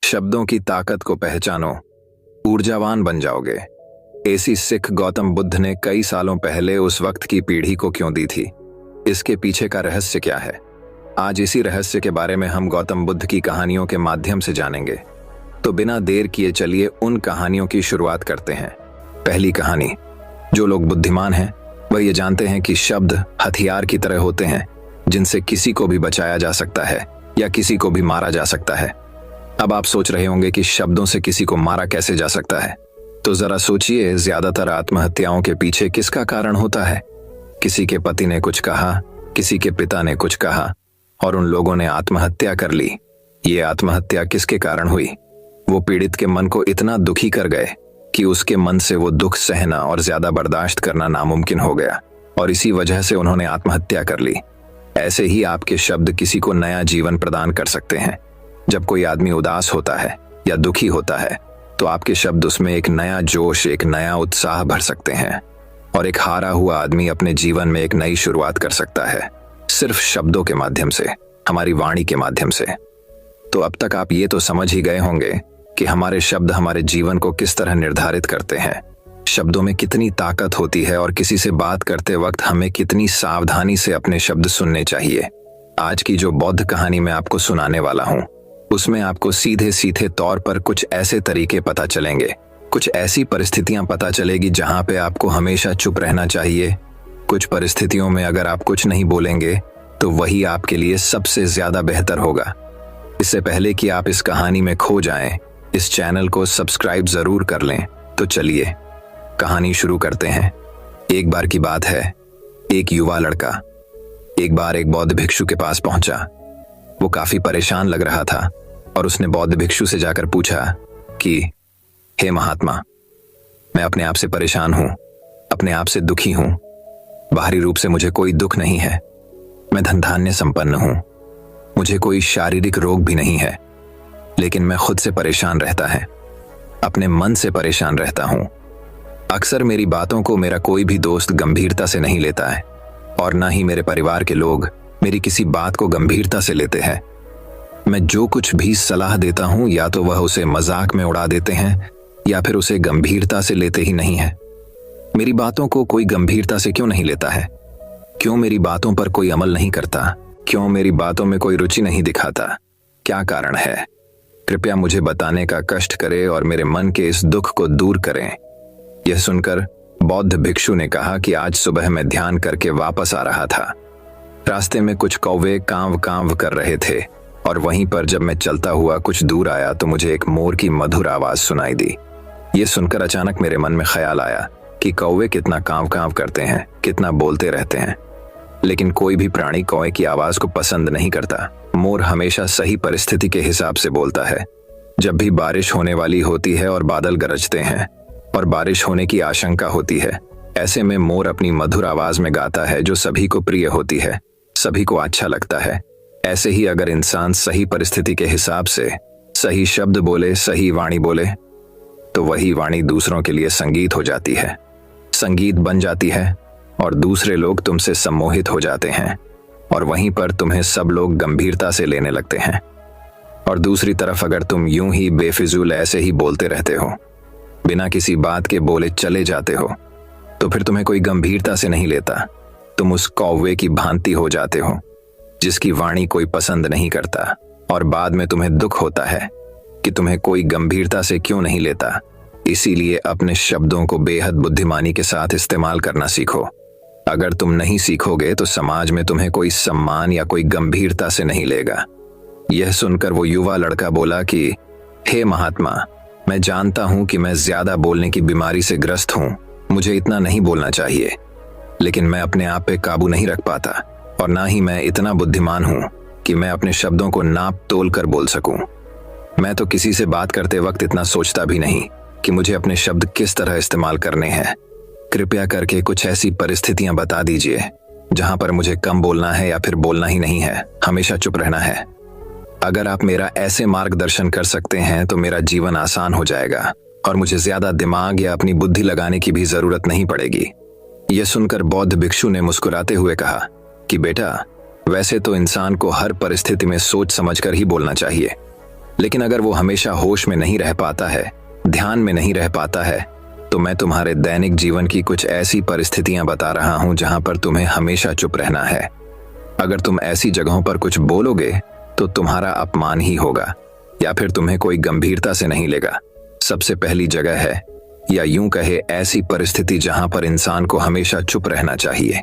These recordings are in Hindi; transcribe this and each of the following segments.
शब्दों की ताकत को पहचानो, ऊर्जावान बन जाओगे। ऐसी सिख गौतम बुद्ध ने कई सालों पहले उस वक्त की पीढ़ी को क्यों दी थी? इसके पीछे का रहस्य क्या है? आज इसी रहस्य के बारे में हम गौतम बुद्ध की कहानियों के माध्यम से जानेंगे। तो बिना देर किए चलिए उन कहानियों की शुरुआत करते हैं। पहली कहानी। जो लोग बुद्धिमान हैं वह ये जानते हैं कि शब्द हथियार की तरह होते हैं जिनसे किसी को भी बचाया जा सकता है या किसी को भी मारा जा सकता है। अब आप सोच रहे होंगे कि शब्दों से किसी को मारा कैसे जा सकता है? तो जरा सोचिए, ज्यादातर आत्महत्याओं के पीछे किसका कारण होता है? किसी के पति ने कुछ कहा, किसी के पिता ने कुछ कहा और उन लोगों ने आत्महत्या कर ली। ये आत्महत्या किसके कारण हुई? वो पीड़ित के मन को इतना दुखी कर गए कि उसके मन से वो दुख सहना और ज्यादा बर्दाश्त करना नामुमकिन हो गया और इसी वजह से उन्होंने आत्महत्या कर ली। ऐसे ही आपके शब्द किसी को नया जीवन प्रदान कर सकते हैं। जब कोई आदमी उदास होता है या दुखी होता है तो आपके शब्द उसमें एक नया जोश, एक नया उत्साह भर सकते हैं और एक हारा हुआ आदमी अपने जीवन में एक नई शुरुआत कर सकता है, सिर्फ शब्दों के माध्यम से, हमारी वाणी के माध्यम से। तो अब तक आप ये तो समझ ही गए होंगे कि हमारे शब्द हमारे जीवन को किस तरह निर्धारित करते हैं। शब्दों में कितनी ताकत होती है और किसी से बात करते वक्त हमें कितनी सावधानी से अपने शब्द सुनने चाहिए। आज की जो बौद्ध कहानी मैं आपको सुनाने वाला हूँ उसमें आपको सीधे सीधे तौर पर कुछ ऐसे तरीके पता चलेंगे, कुछ ऐसी परिस्थितियां पता चलेगी जहां पे आपको हमेशा चुप रहना चाहिए। कुछ परिस्थितियों में अगर आप कुछ नहीं बोलेंगे तो वही आपके लिए सबसे ज्यादा बेहतर होगा। इससे पहले कि आप इस कहानी में खो जाएं, इस चैनल को सब्सक्राइब जरूर कर लें। तो चलिए कहानी शुरू करते हैं। एक बार की बात है, एक युवा लड़का एक बार एक बौद्ध भिक्षु के पास पहुंचा। वो काफी परेशान लग रहा था और उसने बौद्ध भिक्षु से जाकर पूछा कि हे महात्मा, मैं अपने आप से परेशान हूं, अपने आप से दुखी हूं। बाहरी रूप से मुझे कोई दुख नहीं है, मैं धन धान्य संपन्न हूं, मुझे कोई शारीरिक रोग भी नहीं है, लेकिन मैं खुद से परेशान रहता है, अपने मन से परेशान रहता हूं। अक्सर मेरी बातों को मेरा कोई भी दोस्त गंभीरता से नहीं लेता है और ना ही मेरे परिवार के लोग मेरी किसी बात को गंभीरता से लेते हैं। मैं जो कुछ भी सलाह देता हूं या तो वह उसे मजाक में उड़ा देते हैं या फिर उसे गंभीरता से लेते ही नहीं है। मेरी बातों को कोई गंभीरता से क्यों नहीं लेता है? क्यों मेरी बातों पर कोई अमल नहीं करता? क्यों मेरी बातों में कोई रुचि नहीं दिखाता? क्या कारण है? कृपया मुझे बताने का कष्ट करें और मेरे मन के इस दुख को दूर करें। यह सुनकर बौद्ध भिक्षु ने कहा कि आज सुबह मैं ध्यान करके वापस आ रहा था। रास्ते में कुछ कौवे कांव कांव कर रहे थे और वहीं पर जब मैं चलता हुआ कुछ दूर आया तो मुझे एक मोर की मधुर आवाज सुनाई दी। ये सुनकर अचानक मेरे मन में ख्याल आया कि कौवे कितना कांव कांव करते हैं, कितना बोलते रहते हैं, लेकिन कोई भी प्राणी कौवे की आवाज को पसंद नहीं करता। मोर हमेशा सही परिस्थिति के हिसाब से बोलता है। जब भी बारिश होने वाली होती है और बादल गरजते हैं और बारिश होने की आशंका होती है, ऐसे में मोर अपनी मधुर आवाज में गाता है जो सभी को प्रिय होती है, सभी को अच्छा लगता है। ऐसे ही अगर इंसान सही परिस्थिति के हिसाब से सही शब्द बोले, सही वाणी बोले, तो वही वाणी दूसरों के लिए संगीत हो जाती है, संगीत बन जाती है और दूसरे लोग तुमसे सम्मोहित हो जाते हैं और वहीं पर तुम्हें सब लोग गंभीरता से लेने लगते हैं। और दूसरी तरफ अगर तुम यूं ही बेफिजूल ऐसे ही बोलते रहते हो, बिना किसी बात के बोले चले जाते हो, तो फिर तुम्हें कोई गंभीरता से नहीं लेता। तुम उस कौवे की भांति हो जाते हो जिसकी वाणी कोई पसंद नहीं करता और बाद में तुम्हें दुख होता है कि तुम्हें कोई गंभीरता से क्यों नहीं लेता। इसीलिए अपने शब्दों को बेहद बुद्धिमानी के साथ इस्तेमाल करना सीखो। अगर तुम नहीं सीखोगे तो समाज में तुम्हें कोई सम्मान या कोई गंभीरता से नहीं लेगा। यह सुनकर वो युवा लड़का बोला कि हे महात्मा, मैं जानता हूं कि मैं ज्यादा बोलने की बीमारी से ग्रस्त हूं, मुझे इतना नहीं बोलना चाहिए, लेकिन मैं अपने आप पे काबू नहीं रख पाता और ना ही मैं इतना बुद्धिमान हूं कि मैं अपने शब्दों को नाप तोल कर बोल सकूं। मैं तो किसी से बात करते वक्त इतना सोचता भी नहीं कि मुझे अपने शब्द किस तरह इस्तेमाल करने हैं। कृपया करके कुछ ऐसी परिस्थितियां बता दीजिए जहां पर मुझे कम बोलना है या फिर बोलना ही नहीं है, हमेशा चुप रहना है। अगर आप मेरा ऐसे मार्गदर्शन कर सकते हैं तो मेरा जीवन आसान हो जाएगा और मुझे ज्यादा दिमाग या अपनी बुद्धि लगाने की भी जरूरत नहीं पड़ेगी। यह सुनकर बौद्ध भिक्षु ने मुस्कुराते हुए कहा कि बेटा, वैसे तो इंसान को हर परिस्थिति में सोच समझकर ही बोलना चाहिए, लेकिन अगर वो हमेशा होश में नहीं रह पाता है, ध्यान में नहीं रह पाता है, तो मैं तुम्हारे दैनिक जीवन की कुछ ऐसी परिस्थितियां बता रहा हूं जहां पर तुम्हें हमेशा चुप रहना है। अगर तुम ऐसी जगहों पर कुछ बोलोगे तो तुम्हारा अपमान ही होगा या फिर तुम्हें कोई गंभीरता से नहीं लेगा। सबसे पहली जगह है, या यूं कहे ऐसी परिस्थिति जहां पर इंसान को हमेशा चुप रहना चाहिए,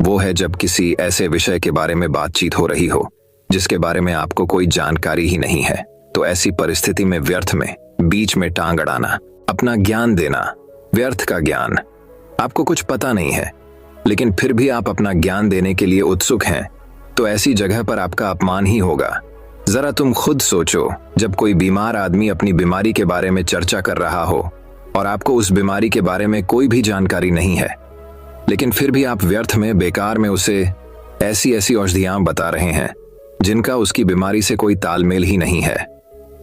वो है जब किसी ऐसे विषय के बारे में बातचीत हो रही हो जिसके बारे में आपको कोई जानकारी ही नहीं है। तो ऐसी परिस्थिति में व्यर्थ में बीच में टांग अड़ाना, अपना ज्ञान देना, व्यर्थ का ज्ञान, आपको कुछ पता नहीं है लेकिन फिर भी आप अपना ज्ञान देने के लिए उत्सुक हैं, तो ऐसी जगह पर आपका अपमान ही होगा। जरा तुम खुद सोचो, जब कोई बीमार आदमी अपनी बीमारी के बारे में चर्चा कर रहा हो और आपको उस बीमारी के बारे में कोई भी जानकारी नहीं है, लेकिन फिर भी आप व्यर्थ में बेकार में उसे ऐसी ऐसी औषधियां बता रहे हैं जिनका उसकी बीमारी से कोई तालमेल ही नहीं है,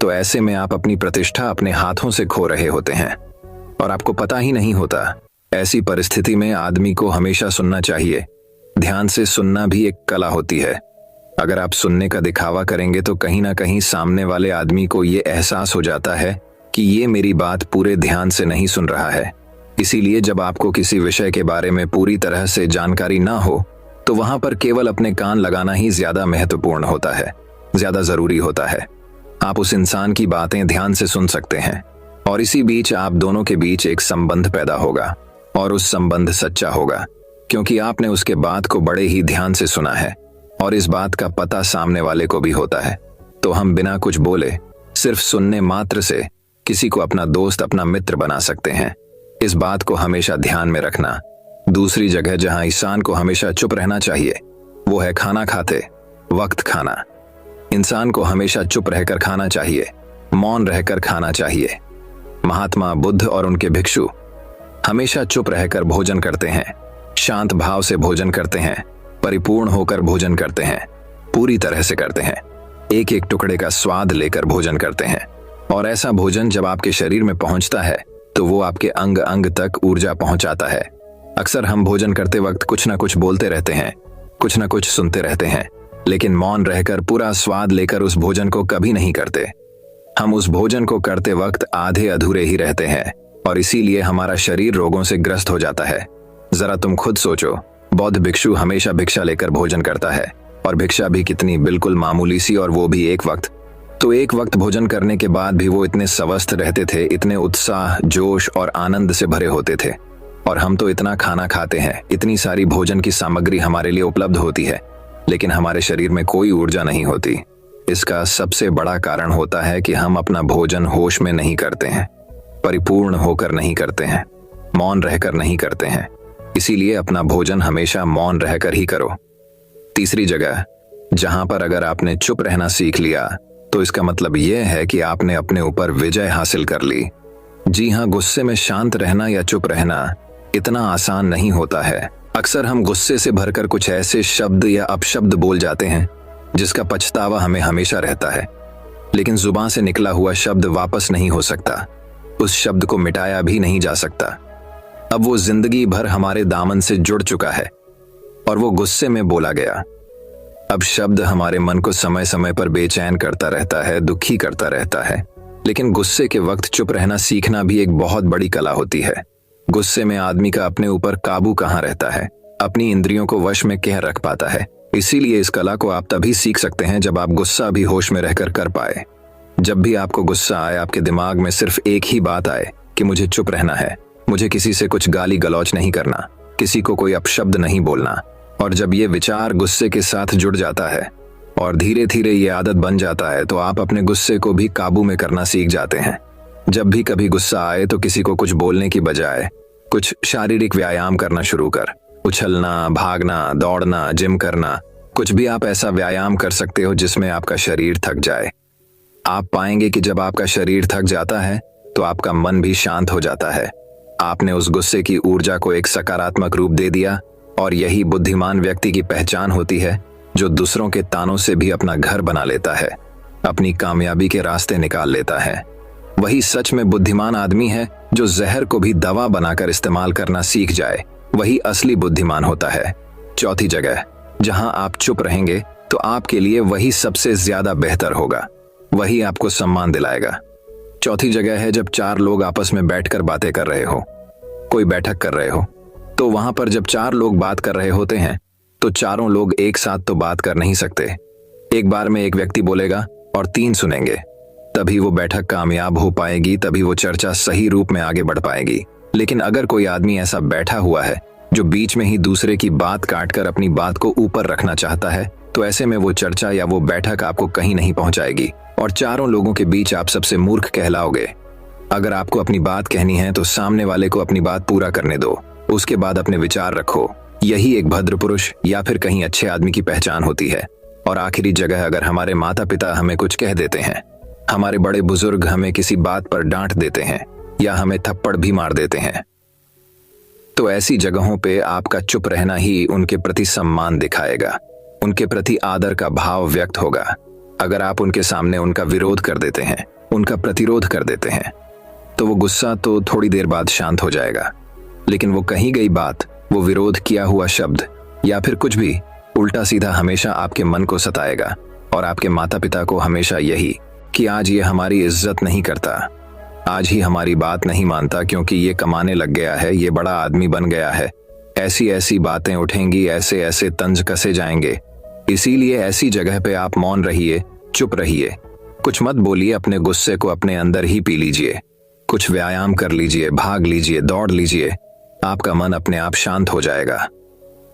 तो ऐसे में आप अपनी प्रतिष्ठा अपने हाथों से खो रहे होते हैं और आपको पता ही नहीं होता। ऐसी परिस्थिति में आदमी को हमेशा सुनना चाहिए। ध्यान से सुनना भी एक कला होती है। अगर आप सुनने का दिखावा करेंगे तो कहीं ना कहीं सामने वाले आदमी को ये एहसास हो जाता है कि ये मेरी बात पूरे ध्यान से नहीं सुन रहा है। इसीलिए जब आपको किसी विषय के बारे में पूरी तरह से जानकारी ना हो तो वहां पर केवल अपने कान लगाना ही ज्यादा महत्वपूर्ण होता है, ज्यादा जरूरी होता है। आप उस इंसान की बातें ध्यान से सुन सकते हैं और इसी बीच आप दोनों के बीच एक संबंध पैदा होगा और उस संबंध सच्चा होगा क्योंकि आपने उसके बात को बड़े ही ध्यान से सुना है और इस बात का पता सामने वाले को भी होता है। तो हम बिना कुछ बोले, सिर्फ सुनने मात्र से किसी को अपना दोस्त, अपना मित्र बना सकते हैं। इस बात को हमेशा ध्यान में रखना। दूसरी जगह जहां इंसान को हमेशा चुप रहना चाहिए वो है खाना खाते वक्त खाना। इंसान को हमेशा चुप रहकर खाना चाहिए, मौन रहकर खाना चाहिए। महात्मा बुद्ध और उनके भिक्षु हमेशा चुप रहकर भोजन करते हैं, शांत भाव से भोजन करते हैं, परिपूर्ण होकर भोजन करते हैं, पूरी तरह से करते हैं, एक एक टुकड़े का स्वाद लेकर भोजन करते हैं। और ऐसा भोजन जब आपके शरीर में पहुंचता है तो वो आपके अंग अंग तक ऊर्जा पहुंचाता है। अक्सर हम भोजन करते वक्त कुछ ना कुछ बोलते रहते हैं, कुछ ना कुछ सुनते रहते हैं, लेकिन मौन रहकर पूरा स्वाद लेकर उस भोजन को कभी नहीं करते। हम उस भोजन को करते वक्त आधे अधूरे ही रहते हैं और इसीलिए हमारा शरीर रोगों से ग्रस्त हो जाता है। जरा तुम खुद सोचो, बौद्ध भिक्षु हमेशा भिक्षा लेकर भोजन करता है और भिक्षा भी कितनी बिल्कुल मामूली सी, और वो भी एक वक्त। तो एक वक्त भोजन करने के बाद भी वो इतने स्वस्थ रहते थे, इतने उत्साह, जोश और आनंद से भरे होते थे। और हम तो इतना खाना खाते हैं, इतनी सारी भोजन की सामग्री हमारे लिए उपलब्ध होती है, लेकिन हमारे शरीर में कोई ऊर्जा नहीं होती। इसका सबसे बड़ा कारण होता है कि हम अपना भोजन होश में नहीं करते हैं, परिपूर्ण होकर नहीं करते हैं, मौन रहकर नहीं करते हैं। इसीलिए अपना भोजन हमेशा मौन रहकर ही करो। तीसरी जगह जहां पर अगर आपने चुप रहना सीख लिया तो इसका मतलब यह है कि आपने अपने ऊपर विजय हासिल कर ली। जी हाँ, गुस्से में शांत रहना या चुप रहना इतना आसान नहीं होता है। अक्सर हम गुस्से से भरकर कुछ ऐसे शब्द या अपशब्द बोल जाते हैं जिसका पछतावा हमें हमेशा रहता है, लेकिन जुबान से निकला हुआ शब्द वापस नहीं हो सकता, उस शब्द को मिटाया भी नहीं जा सकता। अब वो जिंदगी भर हमारे दामन से जुड़ चुका है और वो गुस्से में बोला गया। अब शब्द हमारे मन को समय समय पर बेचैन करता रहता है, दुखी करता रहता है, लेकिन गुस्से के वक्त चुप रहना सीखना भी एक बहुत बड़ी कला होती है। गुस्से में आदमी का अपने ऊपर काबू कहाँ रहता है, अपनी इंद्रियों को वश में कह रख पाता है। इसीलिए इस कला को आप तभी सीख सकते हैं जब आप गुस्सा भी होश में रहकर कर पाए। जब भी आपको गुस्सा आए, आपके दिमाग में सिर्फ एक ही बात आए कि मुझे चुप रहना है, मुझे किसी से कुछ गाली गलौज नहीं करना, किसी को कोई अपशब्द नहीं बोलना। और जब ये विचार गुस्से के साथ जुड़ जाता है और धीरे धीरे ये आदत बन जाता है तो आप अपने गुस्से को भी काबू में करना सीख जाते हैं। जब भी कभी गुस्सा आए तो किसी को कुछ बोलने की बजाय कुछ शारीरिक व्यायाम करना शुरू कर। उछलना, भागना, दौड़ना, जिम करना, कुछ भी आप ऐसा व्यायाम कर सकते हो जिसमें आपका शरीर थक जाए। आप पाएंगे कि जब आपका शरीर थक जाता है तो आपका मन भी शांत हो जाता है। आपने उस गुस्से की ऊर्जा को एक सकारात्मक रूप दे दिया और यही बुद्धिमान व्यक्ति की पहचान होती है, जो दूसरों के तानों से भी अपना घर बना लेता है, अपनी कामयाबी के रास्ते निकाल लेता है। वही सच में बुद्धिमान आदमी है जो जहर को भी दवा बनाकर इस्तेमाल करना सीख जाए, वही असली बुद्धिमान होता है। चौथी जगह जहां आप चुप रहेंगे तो आपके लिए वही सबसे ज्यादा बेहतर होगा। वही आपको सम्मान दिलाएगा। चौथी जगह है जब चार लोग आपस में बैठकर बातें कर रहे हो, कोई बैठक कर रहे हो, तो वहां पर जब चार लोग बात कर रहे होते हैं तो चारों लोग एक साथ तो बात कर नहीं सकते। एक बार में एक व्यक्ति बोलेगा और तीन सुनेंगे, तभी वो बैठक कामयाब हो पाएगी, तभी वो चर्चा सही रूप में आगे बढ़ पाएगी। लेकिन अगर कोई आदमी ऐसा बैठा हुआ है जो बीच में ही दूसरे की बात काटकर अपनी बात को ऊपर रखना चाहता है, तो ऐसे में वो चर्चा या वो बैठक आपको कहीं नहीं पहुंचाएगी और चारों लोगों के बीच आप सबसे मूर्ख कहलाओगे। अगर आपको अपनी बात कहनी है तो सामने वाले को अपनी बात पूरा करने दो, उसके बाद अपने विचार रखो। यही एक भद्र पुरुष या फिर कहीं अच्छे आदमी की पहचान होती है। और आखिरी जगह, अगर हमारे माता पिता हमें कुछ कह देते हैं, हमारे बड़े बुजुर्ग हमें किसी बात पर डांट देते हैं या हमें थप्पड़ भी मार देते हैं, तो ऐसी जगहों पे आपका चुप रहना ही उनके प्रति सम्मान दिखाएगा, उनके प्रति आदर का भाव व्यक्त होगा। अगर आप उनके सामने उनका विरोध कर देते हैं, उनका प्रतिरोध कर देते हैं, तो वो गुस्सा तो थोड़ी देर बाद शांत हो जाएगा, लेकिन वो कही गई बात, वो विरोध किया हुआ शब्द या फिर कुछ भी उल्टा सीधा हमेशा आपके मन को सताएगा और आपके माता पिता को हमेशा यही कि आज ये हमारी इज्जत नहीं करता, आज ही हमारी बात नहीं मानता क्योंकि ये कमाने लग गया है, ये बड़ा आदमी बन गया है, ऐसी ऐसी बातें उठेंगी, ऐसे ऐसे तंज कसे जाएंगे। इसीलिए ऐसी जगह पे आप मौन रहिए, चुप रहिए, कुछ मत बोलिए, अपने गुस्से को अपने अंदर ही पी लीजिए, कुछ व्यायाम कर लीजिए, भाग लीजिए, दौड़ लीजिए, आपका मन अपने आप शांत हो जाएगा।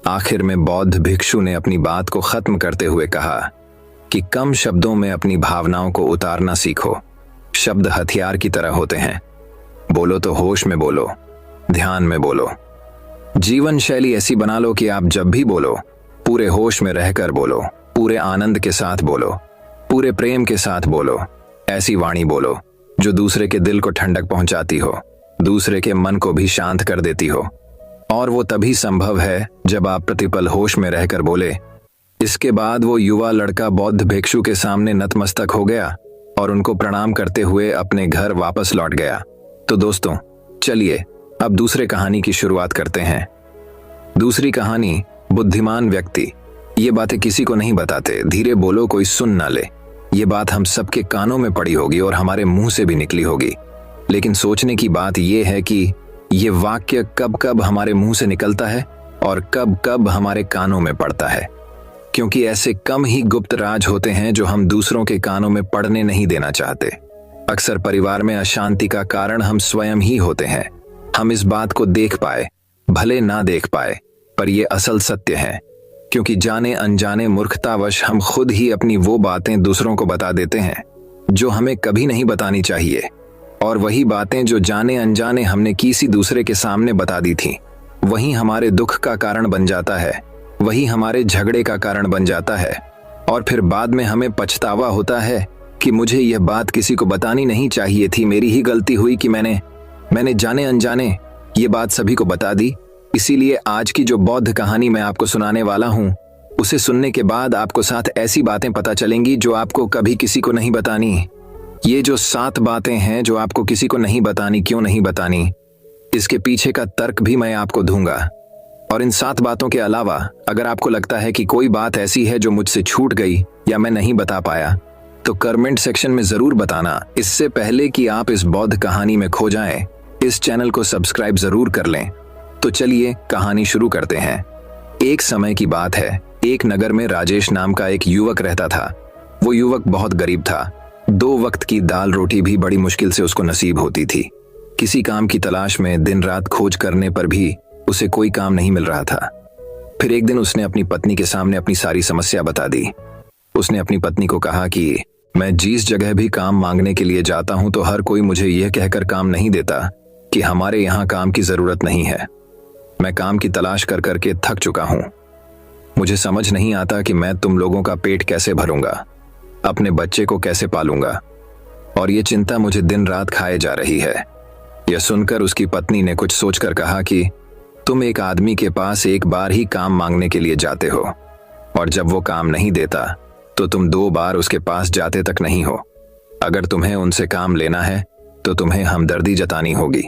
आखिर में बौद्ध भिक्षु ने अपनी बात को खत्म करते हुए कहा कि कम शब्दों में अपनी भावनाओं को उतारना सीखो। शब्द हथियार की तरह होते हैं, बोलो तो होश में बोलो, ध्यान में बोलो। जीवन शैली ऐसी बना लो कि आप जब भी बोलो पूरे होश में रहकर बोलो, पूरे आनंद के साथ बोलो, पूरे प्रेम के साथ बोलो। ऐसी वाणी बोलो जो दूसरे के दिल को ठंडक पहुंचाती हो, दूसरे के मन को भी शांत कर देती हो। और वो तभी संभव है जब आप प्रतिपल होश में रहकर बोले। इसके बाद वो युवा लड़का बौद्ध भिक्षु के सामने नतमस्तक हो गया और उनको प्रणाम करते हुए अपने घर वापस लौट गया। तो दोस्तों, चलिए अब दूसरे कहानी की शुरुआत करते हैं। दूसरी कहानी, बुद्धिमान व्यक्ति। ये बातें किसी को नहीं बताते, धीरे बोलो, कोई सुन ना ले। ये बात हम सबके कानों में पड़ी होगी और हमारे मुंह से भी निकली होगी, लेकिन सोचने की बात यह है कि ये वाक्य कब कब हमारे मुंह से निकलता है और कब कब हमारे कानों में पड़ता है, क्योंकि ऐसे कम ही गुप्त राज होते हैं जो हम दूसरों के कानों में पड़ने नहीं देना चाहते। अक्सर परिवार में अशांति का कारण हम स्वयं ही होते हैं। हम इस बात को देख पाए, भले ना देख पाए, पर यह असल सत्य है, क्योंकि जाने अनजाने मूर्खतावश हम खुद ही अपनी वो बातें दूसरों को बता देते हैं जो हमें कभी नहीं बतानी चाहिए, और वही बातें जो जाने अनजाने हमने किसी दूसरे के सामने बता दी थी, वही हमारे दुख का कारण बन जाता है, वही हमारे झगड़े का कारण बन जाता है। और फिर बाद में हमें पछतावा होता है कि मुझे यह बात किसी को बतानी नहीं चाहिए थी, मेरी ही गलती हुई कि मैंने जाने अनजाने ये बात सभी को बता दी। इसीलिए आज की जो बौद्ध कहानी मैं आपको सुनाने वाला हूँ, उसे सुनने के बाद आपको 7 ऐसी बातें पता चलेंगी जो आपको कभी किसी को नहीं बतानी। ये जो 7 बातें हैं जो आपको किसी को नहीं बतानी, क्यों नहीं बतानी, इसके पीछे का तर्क भी मैं आपको दूंगा। और इन 7 बातों के अलावा अगर आपको लगता है कि कोई बात ऐसी है जो मुझसे छूट गई या मैं नहीं बता पाया, तो कमेंट सेक्शन में जरूर बताना। इससे पहले कि आप इस बौद्ध कहानी में खो जाएं, इस चैनल को सब्सक्राइब जरूर कर लें। तो चलिए कहानी शुरू करते हैं। एक समय की बात है, एक नगर में राजेश नाम का एक युवक रहता था। वो युवक बहुत गरीब था, 2 वक्त की दाल रोटी भी बड़ी मुश्किल से उसको नसीब होती थी। किसी काम की तलाश में दिन रात खोज करने पर भी उसे कोई काम नहीं मिल रहा था। फिर एक दिन उसने अपनी पत्नी के सामने अपनी सारी समस्या बता दी। उसने अपनी पत्नी को कहा कि मैं जिस जगह भी काम मांगने के लिए जाता हूं तो हर कोई मुझे यह कहकर काम नहीं देता कि हमारे यहाँ काम की जरूरत नहीं है। मैं काम की तलाश कर करके थक चुका हूं। मुझे समझ नहीं आता कि मैं तुम लोगों का पेट कैसे भरूंगा, अपने बच्चे को कैसे पालूंगा, और ये चिंता मुझे दिन रात खाए जा रही है। यह सुनकर उसकी पत्नी ने कुछ सोचकर कहा कि तुम एक आदमी के पास एक बार ही काम मांगने के लिए जाते हो, और जब वो काम नहीं देता तो तुम 2 बार उसके पास जाते तक नहीं हो। अगर तुम्हें उनसे काम लेना है तो तुम्हें हमदर्दी जतानी होगी,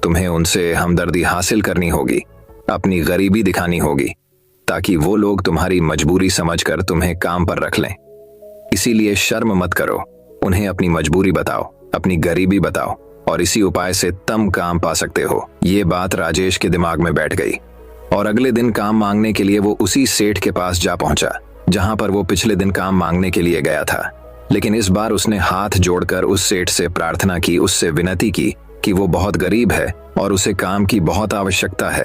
तुम्हें उनसे हमदर्दी हासिल करनी होगी, अपनी गरीबी दिखानी होगी, ताकि वो लोग तुम्हारी मजबूरी समझकर तुम्हें काम पर रख लें। इसीलिए शर्म मत करो, उन्हें अपनी मजबूरी बताओ, अपनी गरीबी बताओ और इसी उपाय से तुम काम पा सकते हो। ये बात राजेश के दिमाग में बैठ गई और अगले दिन काम मांगने के लिए वो उसी सेठ के पास जा पहुंचा जहां पर वो पिछले दिन काम मांगने के लिए गया था। लेकिन इस बार उसने हाथ जोड़कर उस सेठ से प्रार्थना की, उससे विनती की कि वो बहुत गरीब है और उसे काम की बहुत आवश्यकता है।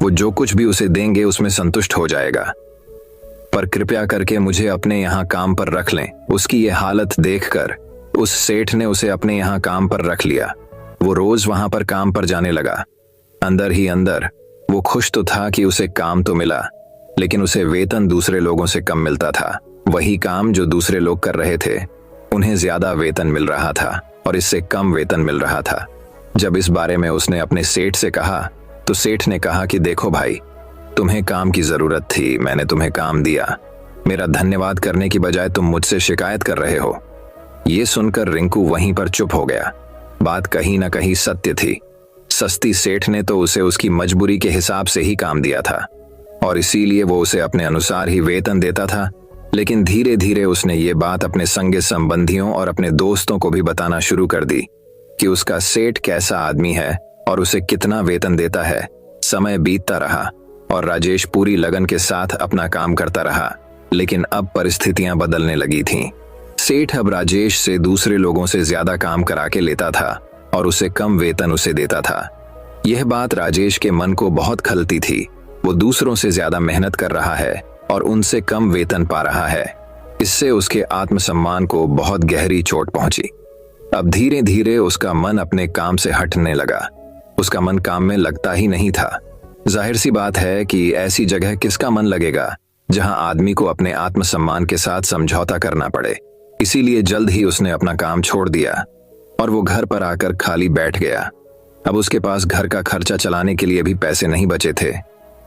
वो जो कुछ भी उसे देंगे उसमें संतुष्ट हो जाएगा, पर कृपया करके मुझे अपने यहाँ काम पर रख लें। उसकी ये हालत देखकर उस सेठ ने उसे अपने यहाँ काम पर रख लिया। वो रोज वहां पर काम पर जाने लगा। अंदर ही अंदर वो खुश तो था कि उसे काम तो मिला, लेकिन उसे वेतन दूसरे लोगों से कम मिलता था। वही काम जो दूसरे लोग कर रहे थे, उन्हें ज्यादा वेतन मिल रहा था और इससे कम वेतन मिल रहा था। जब इस बारे में उसने अपने सेठ से कहा तो सेठ ने कहा कि देखो भाई, तुम्हें काम की जरूरत थी, मैंने तुम्हें काम दिया। मेरा धन्यवाद करने की बजाय तुम मुझसे शिकायत कर रहे हो। ये सुनकर रिंकू वहीं पर चुप हो गया। बात कहीं ना कहीं सत्य थी। सस्ती सेठ ने तो उसे उसकी मजबूरी के हिसाब से ही काम दिया था और इसीलिए वो उसे अपने अनुसार ही वेतन देता था। लेकिन धीरे धीरे उसने ये बात अपने संगे संबंधियों और अपने दोस्तों को भी बताना शुरू कर दी कि उसका सेठ कैसा आदमी है और उसे कितना वेतन देता है। समय बीतता रहा और राजेश पूरी लगन के साथ अपना काम करता रहा, लेकिन अब परिस्थितियां बदलने लगी थीं। सेठ अब राजेश से दूसरे लोगों से ज्यादा काम करा के लेता था और उसे कम वेतन उसे देता था। यह बात राजेश के मन को बहुत खलती थी। वो दूसरों से ज्यादा मेहनत कर रहा है और उनसे कम वेतन पा रहा है। इससे उसके आत्मसम्मान को बहुत गहरी चोट पहुंची। अब धीरे धीरे उसका मन अपने काम से हटने लगा। उसका मन काम में लगता ही नहीं था। जाहिर सी बात है कि ऐसी जगह किसका मन लगेगा जहां आदमी को अपने आत्मसम्मान के साथ समझौता करना पड़े। इसीलिए जल्द ही उसने अपना काम छोड़ दिया और वो घर पर आकर खाली बैठ गया। अब उसके पास घर का खर्चा चलाने के लिए भी पैसे नहीं बचे थे।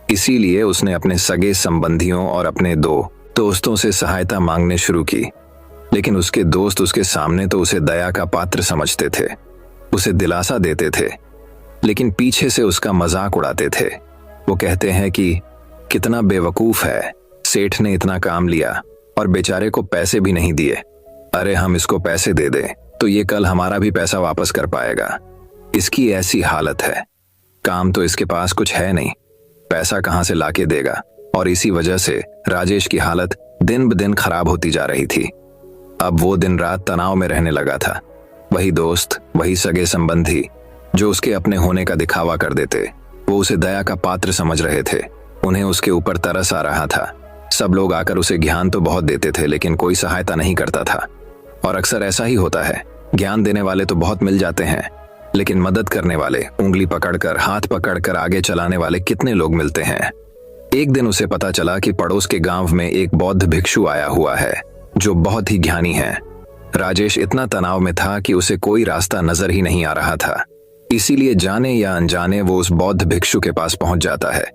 इसीलिए उसने अपने सगे संबंधियों और अपने दो दोस्तों से सहायता मांगने शुरू की। लेकिन उसके दोस्त उसके सामने तो उसे दया का पात्र समझते थे, उसे दिलासा देते थे, लेकिन पीछे से उसका मजाक उड़ाते थे। वो कहते हैं कि कितना बेवकूफ है, सेठ ने इतना काम लिया और बेचारे को पैसे भी नहीं दिए। अरे हम इसको पैसे दे दें तो ये कल हमारा भी पैसा वापस कर पाएगा। इसकी ऐसी हालत है, काम तो इसके पास कुछ है नहीं, पैसा कहां से लाके देगा। और इसी वजह से राजेश की हालत दिन ब दिन खराब होती जा रही थी। अब वो दिन रात तनाव में रहने लगा था। वही दोस्त, वही सगे संबंधी जो उसके अपने होने का दिखावा कर देते, वो उसे दया का पात्र समझ रहे थे। उन्हें उसके ऊपर तरस आ रहा था। सब लोग आकर उसे ज्ञान तो बहुत देते थे, लेकिन कोई सहायता नहीं करता था। और अक्सर ऐसा ही होता है, ज्ञान देने वाले तो बहुत मिल जाते हैं, लेकिन मदद करने वाले, उंगली पकड़कर, हाथ पकड़कर आगे चलाने वाले कितने लोग मिलते हैं। एक दिन उसे पता चला कि पड़ोस के गांव में एक बौद्ध भिक्षु आया हुआ है जो बहुत ही ज्ञानी है। राजेश इतना तनाव में था कि उसे कोई रास्ता नजर ही नहीं आ रहा था। इसीलिए जाने या अनजाने वो उस बौद्ध भिक्षु के पास पहुंच जाता है।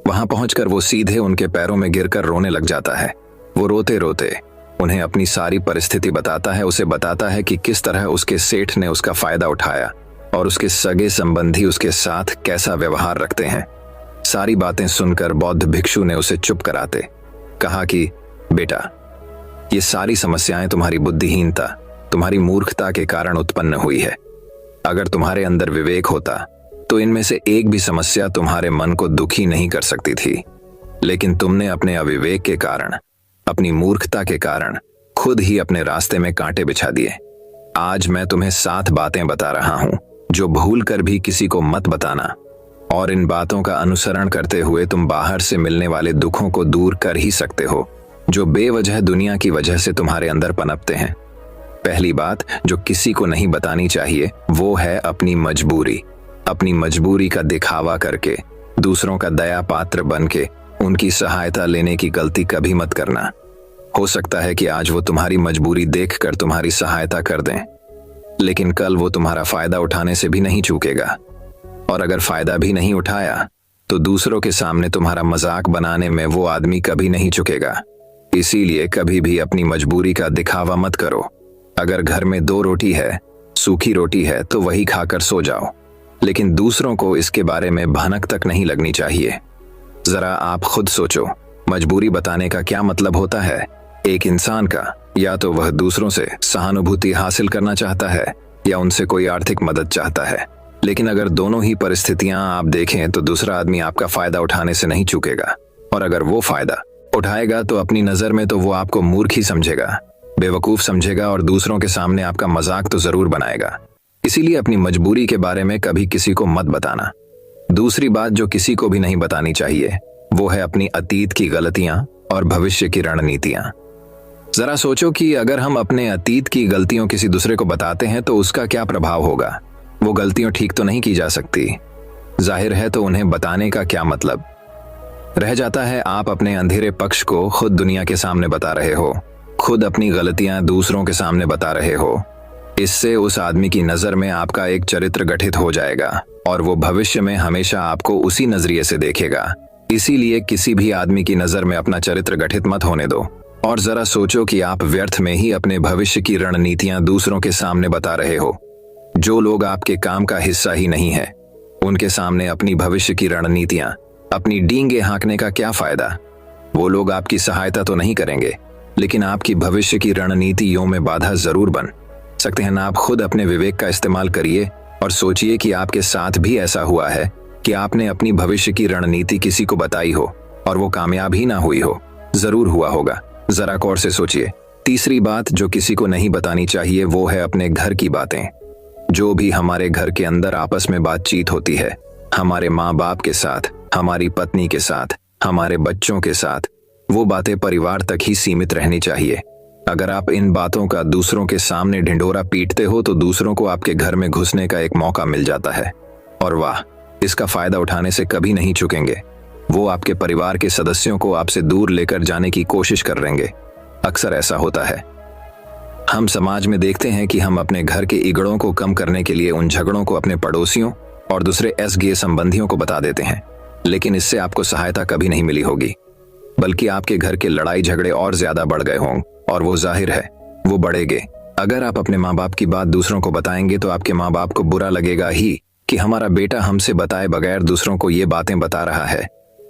वहां पहुंचकर वो सीधे उनके पैरों में गिरकर रोने लग जाता है। वो रोते रोते उन्हें अपनी सारी परिस्थिति बताता है। उसे बताता है कि किस तरह उसके सेठ ने उसका फायदा उठाया और उसके सगे संबंधी उसके साथ कैसा व्यवहार रखते हैं। सारी बातें सुनकर बौद्ध भिक्षु ने उसे चुप कराते कहा कि बेटा, ये सारी समस्याएं तुम्हारी बुद्धिहीनता, तुम्हारी मूर्खता के कारण उत्पन्न हुई है। अगर तुम्हारे अंदर विवेक होता तो इनमें से एक भी समस्या तुम्हारे मन को दुखी नहीं कर सकती थी, लेकिन तुमने अपने अविवेक के कारण, अपनी मूर्खता के कारण खुद ही अपने रास्ते में कांटे बिछा दिए। आज मैं तुम्हें 7 बातें बता रहा हूं जो भूल कर भी किसी को मत बताना, और इन बातों का अनुसरण करते हुए तुम बाहर से मिलने वाले दुखों को दूर कर ही सकते हो जो बेवजह दुनिया की वजह से तुम्हारे अंदर पनपते हैं। पहली बात जो किसी को नहीं बतानी चाहिए वो है अपनी मजबूरी। अपनी मजबूरी का दिखावा करके, दूसरों का दया पात्र बन के उनकी सहायता लेने की गलती कभी मत करना। हो सकता है कि आज वो तुम्हारी मजबूरी देखकर तुम्हारी सहायता कर दें, लेकिन कल वो तुम्हारा फायदा उठाने से भी नहीं चूकेगा, और अगर फायदा भी नहीं उठाया तो दूसरों के सामने तुम्हारा मजाक बनाने में वो आदमी कभी नहीं चुकेगा। इसीलिए कभी भी अपनी मजबूरी का दिखावा मत करो। अगर घर में 2 रोटी है, सूखी रोटी है, तो वही खाकर सो जाओ, लेकिन दूसरों को इसके बारे में भनक तक नहीं लगनी चाहिए। जरा आप खुद सोचो, मजबूरी बताने का क्या मतलब होता है। एक इंसान का या तो वह दूसरों से सहानुभूति हासिल करना चाहता है या उनसे कोई आर्थिक मदद चाहता है। लेकिन अगर दोनों ही परिस्थितियां आप देखें तो दूसरा आदमी आपका फायदा उठाने से नहीं चूकेगा, और अगर वो फायदा उठाएगा तो अपनी नजर में तो वो आपको मूर्ख ही समझेगा, बेवकूफ समझेगा और दूसरों के सामने आपका मजाक तो जरूर बनाएगा। इसीलिए अपनी मजबूरी के बारे में कभी किसी को मत बताना। दूसरी बात जो किसी को भी नहीं बतानी चाहिए वो है अपनी अतीत की गलतियां और भविष्य की रणनीतियां। जरा सोचो कि अगर हम अपने अतीत की गलतियों किसी दूसरे को बताते हैं तो उसका क्या प्रभाव होगा। वो गलतियां ठीक तो नहीं की जा सकती, जाहिर है, तो उन्हें बताने का क्या मतलब रह जाता है। आप अपने अंधेरे पक्ष को खुद दुनिया के सामने बता रहे हो, खुद अपनी गलतियां दूसरों के सामने बता रहे हो। इससे उस आदमी की नजर में आपका एक चरित्र गठित हो जाएगा और वो भविष्य में हमेशा आपको उसी नजरिए से देखेगा। इसीलिए किसी भी आदमी की नजर में अपना चरित्र गठित मत होने दो। और जरा सोचो कि आप व्यर्थ में ही अपने भविष्य की रणनीतियां दूसरों के सामने बता रहे हो। जो लोग आपके काम का हिस्सा ही नहीं है, उनके सामने अपनी भविष्य की रणनीतियां, अपनी डींगे हाँकने का क्या फायदा। वो लोग आपकी सहायता तो नहीं करेंगे, लेकिन आपकी भविष्य की रणनीतियों में बाधा जरूर बन सकते हैं ना। आप खुद अपने विवेक का इस्तेमाल करिए और सोचिए कि आपके साथ भी ऐसा हुआ है कि आपने अपनी भविष्य की रणनीति किसी को बताई हो और वो कामयाब ही ना हुई हो। जरूर हुआ होगा, जरा गौर से सोचिए। तीसरी बात जो किसी को नहीं बतानी चाहिए वो है अपने घर की बातें। जो भी हमारे घर के अंदर आपस में बातचीत होती है, हमारे माँ बाप के साथ, हमारी पत्नी के साथ, हमारे बच्चों के साथ, वो बातें परिवार तक ही सीमित रहनी चाहिए। अगर आप इन बातों का दूसरों के सामने ढिंढोरा पीटते हो तो दूसरों को आपके घर में घुसने का एक मौका मिल जाता है, और वाह, इसका फायदा उठाने से कभी नहीं चुकेंगे। वो आपके परिवार के सदस्यों को आपसे दूर लेकर जाने की कोशिश कर रहेंगे। अक्सर ऐसा होता है। हम समाज में देखते हैं कि हम अपने घर के इगड़ों को कम करने के लिए उन झगड़ों को अपने पड़ोसियों और दूसरे सगे संबंधियों को बता देते हैं, लेकिन इससे आपको सहायता कभी नहीं मिली होगी, बल्कि आपके घर के लड़ाई झगड़े और ज्यादा बढ़ गए होंगे, और वो जाहिर है वो बढ़ेंगे। अगर आप अपने माँ बाप की बात दूसरों को बताएंगे तो आपके माँ बाप को बुरा लगेगा ही कि हमारा बेटा हमसे बताए बगैर दूसरों को ये बातें बता रहा है।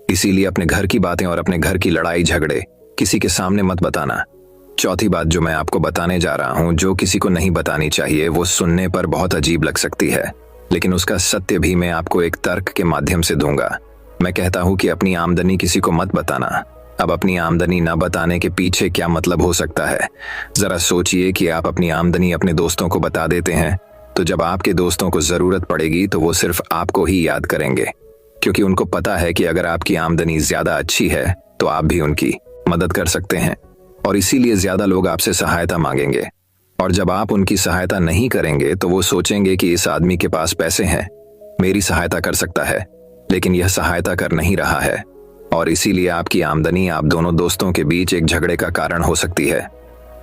इसीलिए अपने घर की बातें और अपने घर की लड़ाई झगड़े किसी के सामने मत बताना। चौथी बात जो मैं आपको बताने जा रहा हूँ, जो किसी को नहीं बतानी चाहिए, वो सुनने पर बहुत अजीब लग सकती है, लेकिन उसका सत्य भी मैं आपको एक तर्क के माध्यम से दूंगा। मैं कहता हूँ कि अपनी आमदनी किसी को मत बताना। अब अपनी आमदनी न बताने के पीछे क्या मतलब हो सकता है। जरा सोचिए कि आप अपनी आमदनी अपने दोस्तों को बता देते हैं, तो जब आपके दोस्तों को जरूरत पड़ेगी तो वो सिर्फ आपको ही याद करेंगे, क्योंकि उनको पता है कि अगर आपकी आमदनी ज्यादा अच्छी है तो आप भी उनकी मदद कर सकते हैं, और इसीलिए ज्यादा लोग आपसे सहायता मांगेंगे। और जब आप उनकी सहायता नहीं करेंगे तो वो सोचेंगे कि इस आदमी के पास पैसे हैं, मेरी सहायता कर सकता है, लेकिन यह सहायता कर नहीं रहा है, और इसीलिए आपकी आमदनी आप दोनों दोस्तों के बीच एक झगड़े का कारण हो सकती है।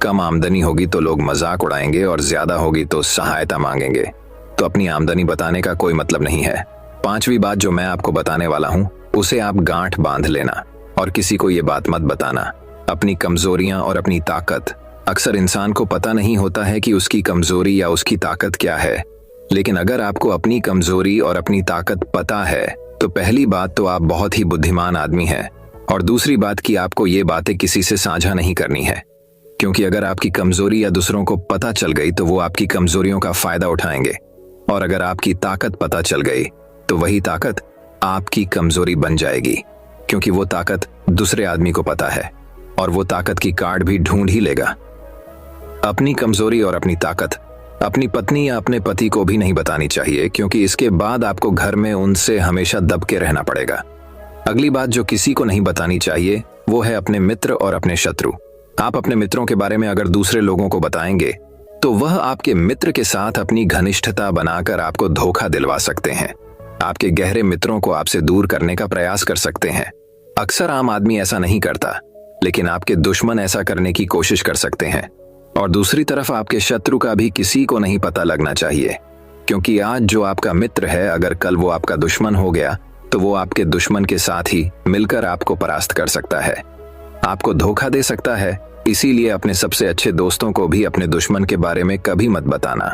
कम आमदनी होगी तो लोग मजाक उड़ाएंगे और ज्यादा होगी तो सहायता मांगेंगे। तो अपनी आमदनी बताने का कोई मतलब नहीं है। पांचवी बात जो मैं आपको बताने वाला हूँ उसे आप गांठ बांध लेना और किसी को ये बात मत बताना। अपनी कमजोरियां और अपनी ताकत। अक्सर इंसान को पता नहीं होता है कि उसकी कमजोरी या उसकी ताकत क्या है, लेकिन अगर आपको अपनी कमजोरी और अपनी ताकत पता है तो पहली बात तो आप बहुत ही बुद्धिमान आदमी हैं, और दूसरी बात कि आपको ये बातें किसी से साझा नहीं करनी है, क्योंकि अगर आपकी कमजोरी या दूसरों को पता चल गई तो वो आपकी कमजोरियों का फायदा उठाएंगे, और अगर आपकी ताकत पता चल गई तो वही ताकत आपकी कमजोरी बन जाएगी, क्योंकि वो ताकत दूसरे आदमी को पता है और वो ताकत की कार्ड भी ढूंढ ही लेगा। अपनी कमजोरी और अपनी ताकत अपनी पत्नी या अपने पति को भी नहीं बतानी चाहिए, क्योंकि इसके बाद आपको घर में उनसे हमेशा दब के रहना पड़ेगा। अगली बात जो किसी को नहीं बतानी चाहिए वो है अपने मित्र और अपने शत्रु। आप अपने मित्रों के बारे में अगर दूसरे लोगों को बताएंगे तो वह आपके मित्र के साथ अपनी घनिष्ठता बनाकर आपको धोखा दिलवा सकते हैं, आपके गहरे मित्रों को आपसे दूर करने का प्रयास कर सकते हैं। अक्सर आम आदमी ऐसा नहीं करता, लेकिन आपके दुश्मन ऐसा करने की कोशिश कर सकते हैं। और दूसरी तरफ आपके शत्रु का भी किसी को नहीं पता लगना चाहिए, क्योंकि आज जो आपका मित्र है अगर कल वो आपका दुश्मन हो गया तो वो आपके दुश्मन के साथ ही मिलकर आपको परास्त कर सकता है, आपको धोखा दे सकता है। इसीलिए अपने सबसे अच्छे दोस्तों को भी अपने दुश्मन के बारे में कभी मत बताना।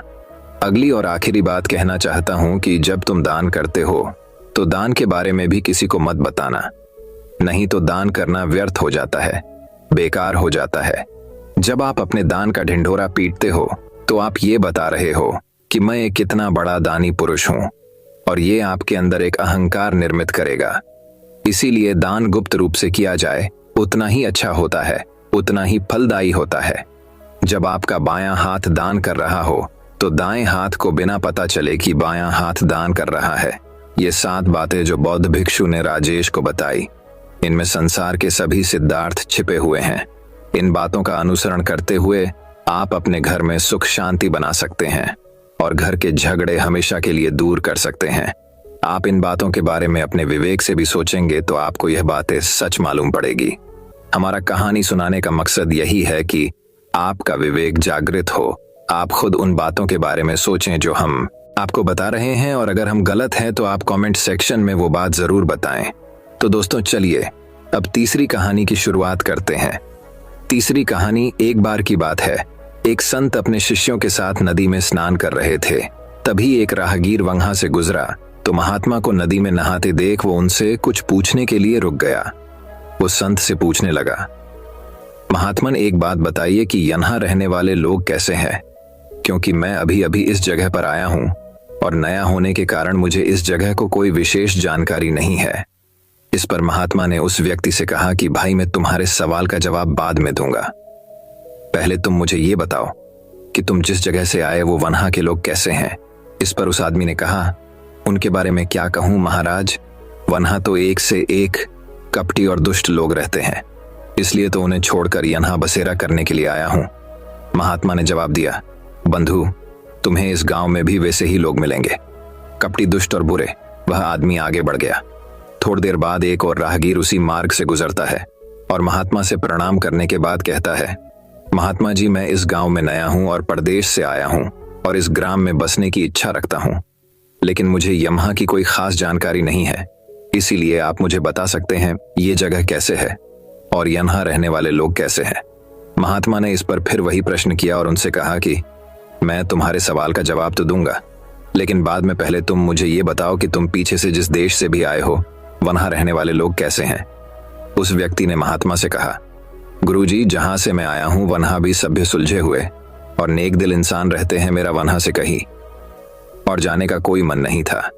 अगली और आखिरी बात कहना चाहता हूं कि जब तुम दान करते हो तो दान के बारे में भी किसी को मत बताना, नहीं तो दान करना व्यर्थ हो जाता है, बेकार हो जाता है। जब आप अपने दान का ढिंढोरा पीटते हो तो आप ये बता रहे हो कि मैं एक कितना बड़ा दानी पुरुष हूं, और ये आपके अंदर एक अहंकार निर्मित करेगा। इसीलिए दान गुप्त रूप से किया जाए उतना ही अच्छा होता है, उतना ही फलदायी होता है। जब आपका बायां हाथ दान कर रहा हो तो दाएं हाथ को बिना पता चले कि बायां हाथ दान कर रहा है। ये 7 बातें जो बौद्ध भिक्षु ने राजेश को बताई, इनमें संसार के सभी सिद्धार्थ छिपे हुए हैं। इन बातों का अनुसरण करते हुए आप अपने घर में सुख शांति बना सकते हैं और घर के झगड़े हमेशा के लिए दूर कर सकते हैं। आप इन बातों के बारे में अपने विवेक से भी सोचेंगे तो आपको यह बातें सच मालूम पड़ेगी। हमारा कहानी सुनाने का मकसद यही है कि आपका विवेक जागृत हो, आप खुद उन बातों के बारे में सोचें जो हम आपको बता रहे हैं, और अगर हम गलत हैं तो आप कमेंट सेक्शन में वो बात जरूर बताएं। तो दोस्तों चलिए अब तीसरी कहानी की शुरुआत करते हैं। तीसरी कहानी एक बार की बात है। एक संत अपने शिष्यों के साथ नदी में स्नान कर रहे थे। तभी एक राहगीर वहां से गुजरा तो महात्मा को नदी में नहाते देख वो उनसे कुछ पूछने के लिए रुक गया। वो संत से पूछने लगा, महात्मन एक बात बताइए कि यहाँ रहने वाले लोग कैसे हैं, क्योंकि मैं अभी अभी इस जगह पर आया हूँ और नया होने के कारण मुझे इस जगह को कोई विशेष जानकारी नहीं है। इस पर महात्मा ने उस व्यक्ति से कहा कि भाई मैं तुम्हारे सवाल का जवाब बाद में दूंगा, पहले तुम मुझे ये बताओ कि तुम जिस जगह से आए वो वहां के लोग कैसे हैं। इस पर उस आदमी ने कहा, उनके बारे में क्या कहूं महाराज, वहां तो एक से एक कपटी और दुष्ट लोग रहते हैं, इसलिए तो उन्हें छोड़कर यहाँ बसेरा करने के लिए आया हूं। महात्मा ने जवाब दिया, बंधु तुम्हें इस गांव में भी वैसे ही लोग मिलेंगे, कपटी दुष्ट और बुरे। वह आदमी आगे बढ़ गया। थोड़ी देर बाद एक और राहगीर उसी मार्ग से गुजरता है और महात्मा से प्रणाम करने के बाद कहता है, महात्मा जी मैं इस गांव में नया हूं और परदेश से आया हूं और इस ग्राम में बसने की इच्छा रखता हूं, लेकिन मुझे यहाँ की कोई खास जानकारी नहीं है, इसीलिए आप मुझे बता सकते हैं ये जगह कैसे है और यहाँ रहने वाले लोग कैसे हैं। महात्मा ने इस पर फिर वही प्रश्न किया और उनसे कहा कि मैं तुम्हारे सवाल का जवाब तो दूंगा, लेकिन बाद में पहले तुम मुझे ये बताओ कि तुम पीछे से जिस देश से भी आए हो वहां रहने वाले लोग कैसे हैं। उस व्यक्ति ने महात्मा से कहा, गुरुजी जहां से मैं आया हूं वहां भी सभ्य सुलझे हुए और नेक दिल इंसान रहते हैं। मेरा वहां से कहीं और जाने का कोई मन नहीं था,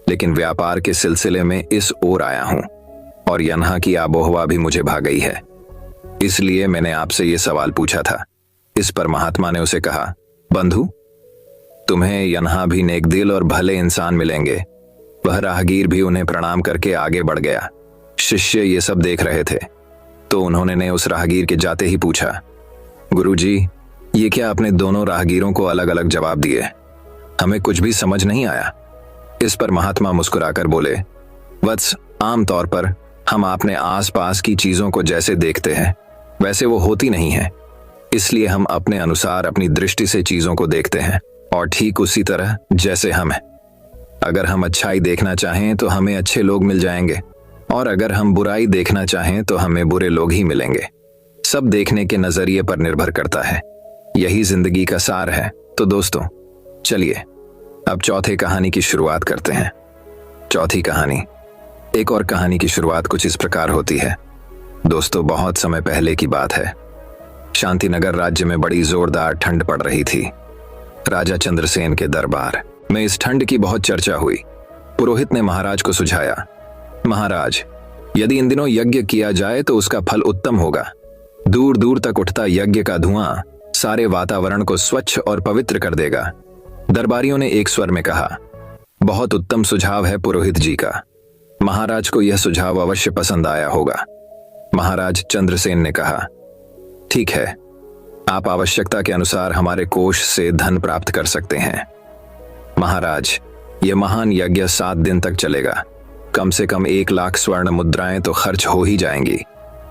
लेकिन व्यापार के सिलसिले में इस ओर आया हूं और यहाँ की आबोहवा भी मुझे भा गई है, इसलिए मैंने आपसे ये सवाल पूछा था। इस पर महात्मा ने उसे कहा, बंधु तुम्हें यहाँ भी नेक दिल और भले इंसान मिलेंगे। वह राहगीर भी उन्हें प्रणाम करके आगे बढ़ गया। शिष्य ये सब देख रहे थे तो उन्होंने उस राहगीर के जाते ही पूछा, गुरुजी ये क्या आपने दोनों राहगीरों को अलग अलग जवाब दिए, हमें कुछ भी समझ नहीं आया। इस पर महात्मा मुस्कुराकर बोले, वत्स आमतौर पर हम अपने आसपास की चीजों को जैसे देखते हैं वैसे वो होती नहीं है, इसलिए हम अपने अनुसार अपनी दृष्टि से चीजों को देखते हैं, और ठीक उसी तरह जैसे हम हैं। अगर हम अच्छाई देखना चाहें तो हमें अच्छे लोग मिल जाएंगे, और अगर हम बुराई देखना चाहें तो हमें बुरे लोग ही मिलेंगे। सब देखने के नजरिए पर निर्भर करता है, यही जिंदगी का सार है। तो दोस्तों चलिए अब चौथे कहानी की शुरुआत करते हैं। चौथी कहानी। एक और कहानी की शुरुआत कुछ इस प्रकार होती है। दोस्तों बहुत समय पहले की बात है। शांतिनगर राज्य में बड़ी जोरदार ठंड पड़ रही थी। राजा चंद्रसेन के दरबार में इस ठंड की बहुत चर्चा हुई। पुरोहित ने महाराज को सुझाया, महाराज यदि इन दिनों यज्ञ किया जाए तो उसका फल उत्तम होगा। दूर दूर तक उठता यज्ञ का धुआं सारे वातावरण को स्वच्छ और पवित्र कर देगा। दरबारियों ने एक स्वर में कहा, बहुत उत्तम सुझाव है पुरोहित जी का, महाराज को यह सुझाव अवश्य पसंद आया होगा। महाराज चंद्रसेन ने कहा, ठीक है, आप आवश्यकता के अनुसार हमारे कोष से धन प्राप्त कर सकते हैं। महाराज यह महान यज्ञ 7 दिन तक चलेगा, कम से कम 1 लाख स्वर्ण मुद्राएं तो खर्च हो ही जाएंगी।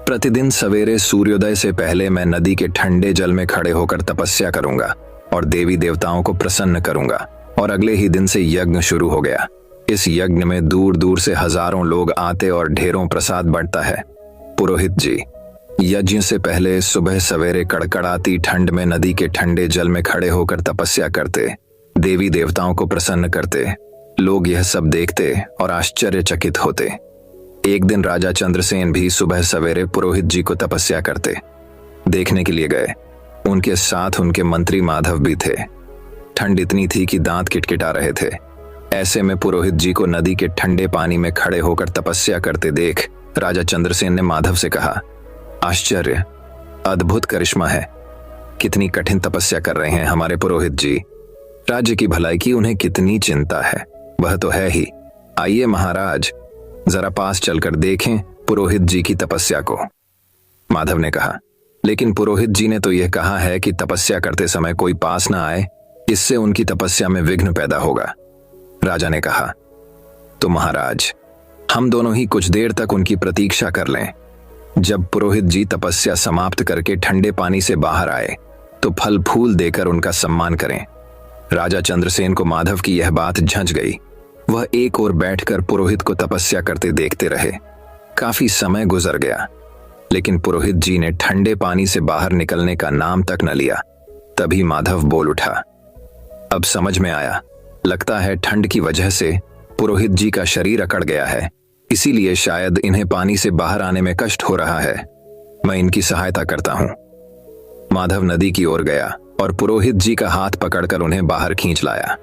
प्रतिदिन सवेरे सूर्योदय से पहले मैं नदी के ठंडे जल में खड़े होकर तपस्या करूंगा और देवी देवताओं को प्रसन्न करूंगा। और अगले ही दिन से यज्ञ शुरू हो गया। इस यज्ञ में दूर दूर से हजारों लोग आते और ढेरों प्रसाद बढ़ता है। पुरोहित जी यज्ञ से पहले सुबह सवेरे कड़कड़ाती ठंड में नदी के ठंडे जल में खड़े होकर तपस्या करते, देवी देवताओं को प्रसन्न करते। लोग यह सब देखते और आश्चर्यचकित होते। एक दिन राजा चंद्रसेन भी सुबह सवेरे पुरोहित जी को तपस्या करते देखने के लिए गए। उनके साथ उनके मंत्री माधव भी थे। ठंड इतनी थी कि दांत किटकिटा रहे थे। ऐसे में पुरोहित जी को नदी के ठंडे पानी में खड़े होकर तपस्या करते देख राजा चंद्रसेन ने माधव से कहा, आश्चर्य, अद्भुत करिश्मा है। कितनी कठिन तपस्या कर रहे हैं हमारे पुरोहित जी। राज्य की भलाई की उन्हें कितनी चिंता है, वह तो है ही। आइए महाराज, जरा पास चलकर देखें पुरोहित जी की तपस्या को, माधव ने कहा। लेकिन पुरोहित जी ने तो यह कहा है कि तपस्या करते समय कोई पास ना आए, इससे उनकी तपस्या में विघ्न पैदा होगा। राजा ने कहा, तो महाराज, हम दोनों ही कुछ देर तक उनकी प्रतीक्षा कर लें। जब पुरोहित जी तपस्या समाप्त करके ठंडे पानी से बाहर आए तो फल फूल देकर उनका सम्मान करें। राजा चंद्रसेन को माधव की यह बात झंझ गई। वह एक ओर बैठकर पुरोहित को तपस्या करते देखते रहे। काफी समय गुजर गया, लेकिन पुरोहित जी ने ठंडे पानी से बाहर निकलने का नाम तक न लिया। तभी माधव बोल उठा, अब समझ में आया, लगता है ठंड की वजह से पुरोहित जी का शरीर अकड़ गया है, इसीलिए शायद इन्हें पानी से बाहर आने में कष्ट हो रहा है। मैं इनकी सहायता करता हूं। माधव नदी की ओर गया और पुरोहित जी का हाथ पकड़कर उन्हें बाहर खींच लाया।